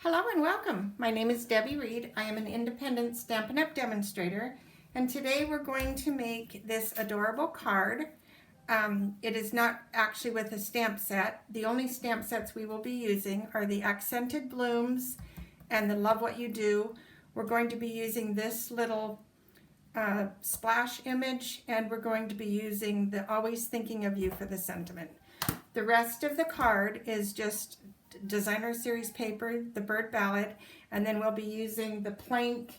Hello and welcome. My name is Debbie Reed. I am an independent Stampin' Up! Demonstrator, and today we're going to make this adorable card. It is not actually with a stamp set. The only stamp sets we will be using are the Accented Blooms and the Love What You Do. We're going to be using this little splash image, and we're going to be using the Always Thinking of You for the sentiment. The rest of the card is just designer series paper, the bird ballad, and then we'll be using the plank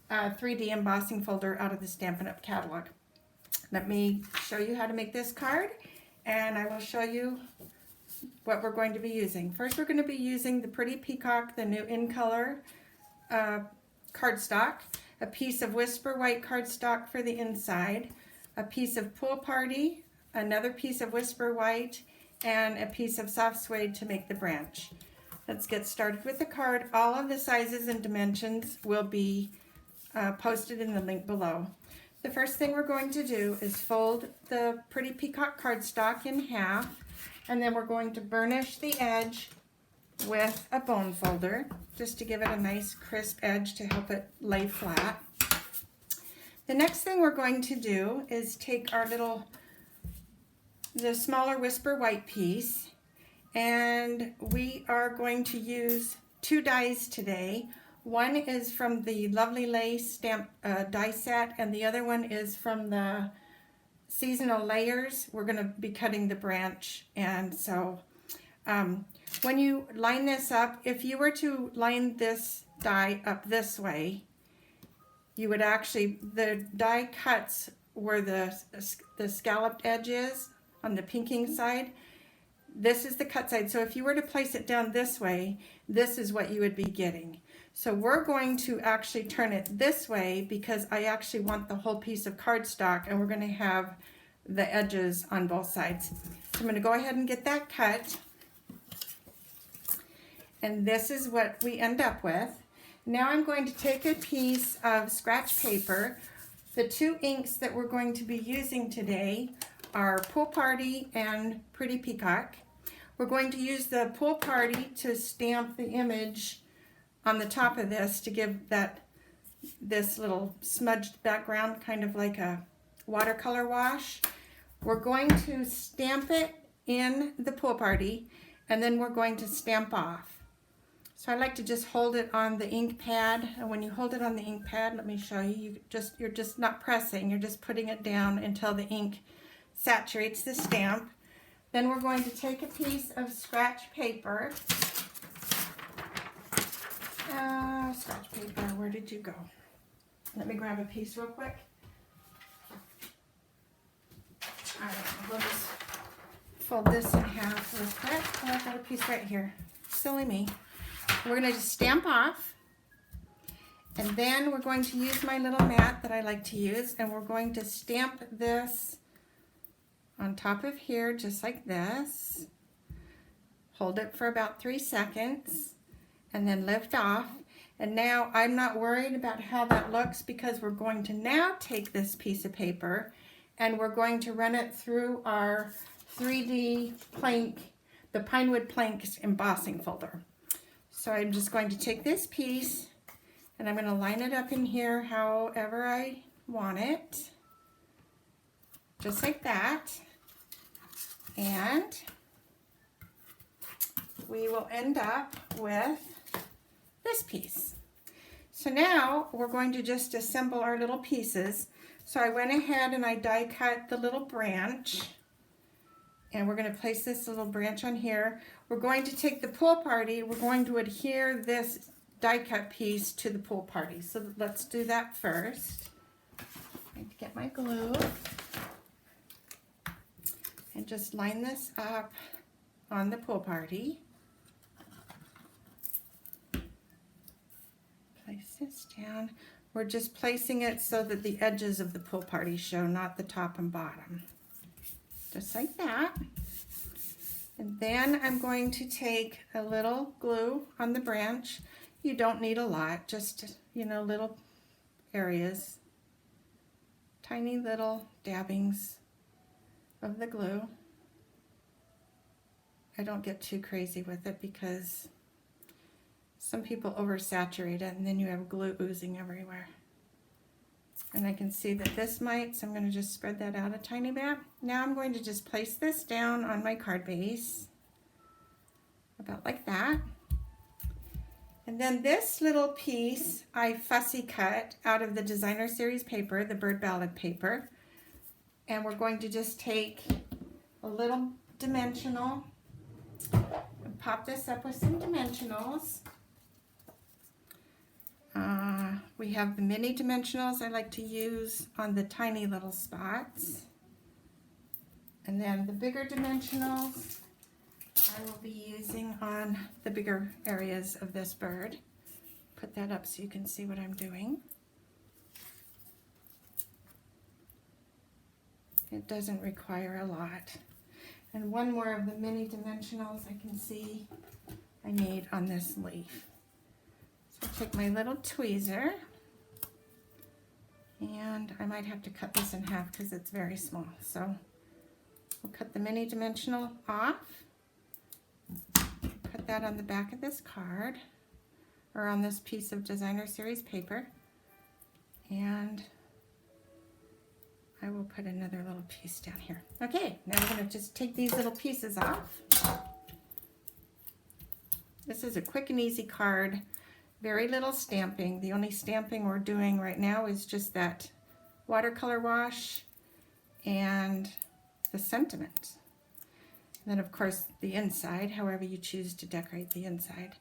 3D embossing folder out of the Stampin' Up! Catalog. Let me show you how to make this card, and I will show you what we're going to be using. First, we're going to be using the Pretty Peacock, the new in color cardstock, a piece of Whisper White cardstock for the inside, a piece of Pool Party, another piece of Whisper White, and a piece of soft suede to make the branch. Let's get started with the card. All of the sizes and dimensions will be posted in the link below. The first thing we're going to do is fold the Pretty Peacock cardstock in half, and then we're going to burnish the edge with a bone folder just to give it a nice crisp edge to help it lay flat. The next thing we're going to do is take our the smaller Whisper White piece, and we are going to use two dies today. One is from the Lovely Lace stamp die set, and the other one is from the Seasonal Layers. We're going to be cutting the branch, and so when you line this up, if you were to line this die up this way, you would actually, the die cuts where the scalloped edge is on the pinking side. This is the cut side. So if you were to place it down this way, this is what you would be getting. So we're going to actually turn it this way because I actually want the whole piece of cardstock, and we're going to have the edges on both sides. So I'm going to go ahead and get that cut. And this is what we end up with. Now I'm going to take a piece of scratch paper. The two inks that we're going to be using today are Pool Party and Pretty Peacock. We're going to use the Pool Party to stamp the image on the top of this to give this little smudged background, kind of like a watercolor wash. We're going to stamp it in the Pool Party, and then we're going to stamp off. So I like to just hold it on the ink pad, and when you hold it on the ink pad, let me show you, you're just not pressing, you're just putting it down until the ink saturates the stamp. Then we're going to take a piece of scratch paper. Scratch paper, where did you go? Let me grab a piece real quick. All right, we'll just fold this in half real quick. Oh, I've got a piece right here. Silly me. We're going to just stamp off. And then we're going to use my little mat that I like to use, and we're going to stamp this on top of here just like this. Hold it for about 3 seconds and then lift off. And now I'm not worried about how that looks because we're going to now take this piece of paper and we're going to run it through our 3D plank, the Pinewood Planks embossing folder. So I'm just going to take this piece and I'm going to line it up in here however I want it, just like that. And we will end up with this piece. So now we're going to just assemble our little pieces. So I went ahead and I die cut the little branch, and we're going to place this little branch on here. We're going to take the Pool Party, we're going to adhere this die cut piece to the Pool Party. So let's do that first. I need to get my glue. And just line this up on the Pool Party. Place this down. We're just placing it so that the edges of the Pool Party show, not the top and bottom. Just like that. And then I'm going to take a little glue on the branch. You don't need a lot, just, little areas. Tiny little dabbings of the glue. I don't get too crazy with it because Some people oversaturate it and then you have glue oozing everywhere. And I can see that this might, so I'm going to just spread that out a tiny bit. Now I'm going to just place this down on my card base, about like that. And then this little piece I fussy cut out of the Designer Series paper, the Bird Ballad paper. And we're going to just take a little dimensional and pop this up with some dimensionals. We have the mini dimensionals I like to use on the tiny little spots. And then the bigger dimensionals I will be using on the bigger areas of this bird. Put that up so you can see what I'm doing. It doesn't require a lot. And one more of the mini dimensionals I can see I need on this leaf. So I'll take my little tweezer, and I might have to cut this in half because it's very small. So we'll cut the mini dimensional off. Put that on the back of this card, or on this piece of Designer Series paper. And I will put another little piece down here. Okay, now we're going to just take these little pieces off. This is a quick and easy card. Very little stamping. The only stamping we're doing right now is just that watercolor wash and the sentiment. And then of course the inside, however you choose to decorate the inside.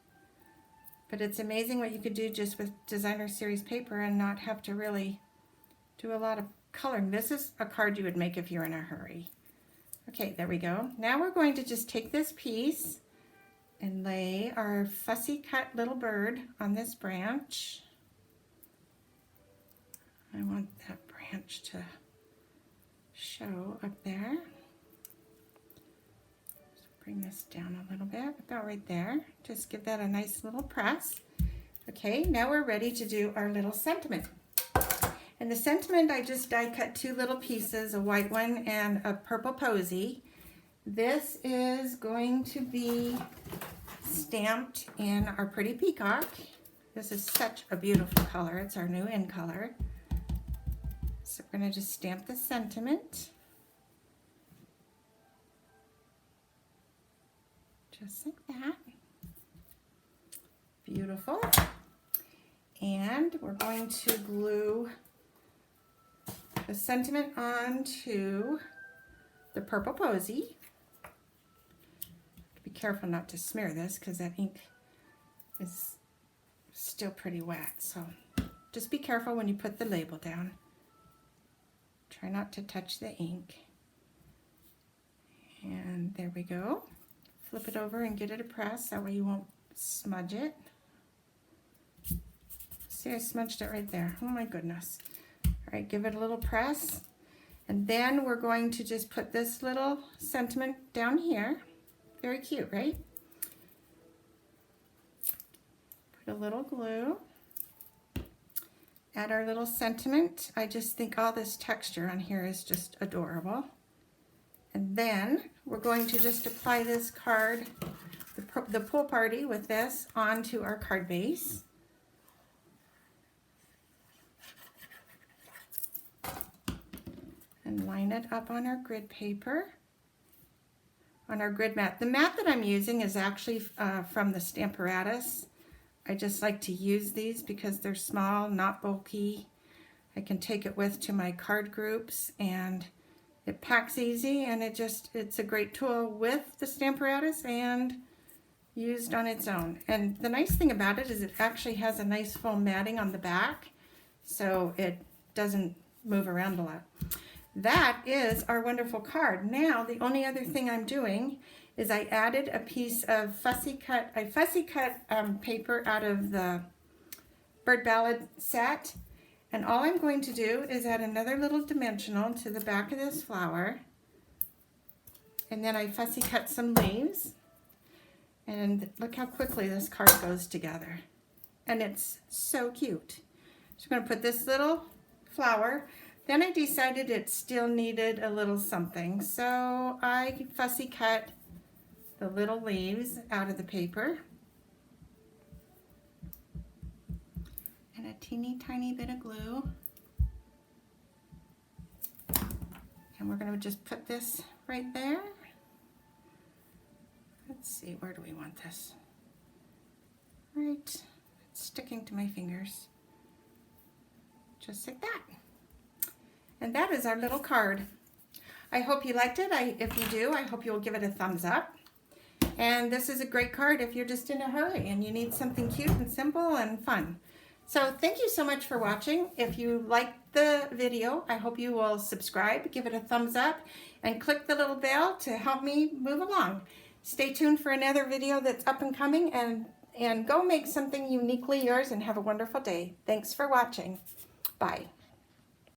But it's amazing what you could do just with Designer Series paper and not have to really do a lot of coloring. This is a card you would make if you're in a hurry. Okay, there we go. Now we're going to just take this piece and lay our fussy cut little bird on this branch. I want that branch to show up there. So bring this down a little bit, about right there. Just give that a nice little press. Okay, now we're ready to do our little sentiment. And the sentiment, I just die cut two little pieces, a white one and a purple posy. This is going to be stamped in our pretty peacock. This is such a beautiful color. It's our new in color. So we're going to just stamp the sentiment. Just like that. Beautiful. And we're going to glue the sentiment onto the purple posy. Be careful not to smear this because that ink is still pretty wet. So just be careful when you put the label down. Try not to touch the ink. And there we go. Flip it over and get it a press. That way you won't smudge it. See, I smudged it right there. Oh my goodness. All right, give it a little press. And then we're going to just put this little sentiment down here. Very cute, right? Put a little glue. Add our little sentiment. I just think all this texture on here is just adorable. And then we're going to just apply this card, the pool party with this, onto our card base. And line it up on our grid paper, on our grid mat. The mat that I'm using is actually from the Stamparatus. I just like to use these because they're small, not bulky. I can take it with to my card groups and it packs easy, and it's a great tool with the Stamparatus and used on its own. And the nice thing about it is it actually has a nice foam matting on the back, so it doesn't move around a lot. That is our wonderful card. Now, the only other thing I'm doing is I added a piece of fussy cut paper out of the Bird Ballad set. And all I'm going to do is add another little dimensional to the back of this flower. And then I fussy cut some leaves. And look how quickly this card goes together. And it's so cute. So I'm going to put this little flower. Then I decided it still needed a little something. So I fussy cut the little leaves out of the paper. teeny tiny bit of glue. And we're going to just put this right there. Let's see, where do we want this? Right, it's sticking to my fingers. Just like that. And that is our little card. I hope you liked it. If you do, I hope you'll give it a thumbs up. And this is a great card if you're just in a hurry and you need something cute and simple and fun. So thank you so much for watching. If you liked the video, I hope you will subscribe, give it a thumbs up, and click the little bell to help me move along. Stay tuned for another video that's up and coming, and go make something uniquely yours and have a wonderful day. Thanks for watching. Bye.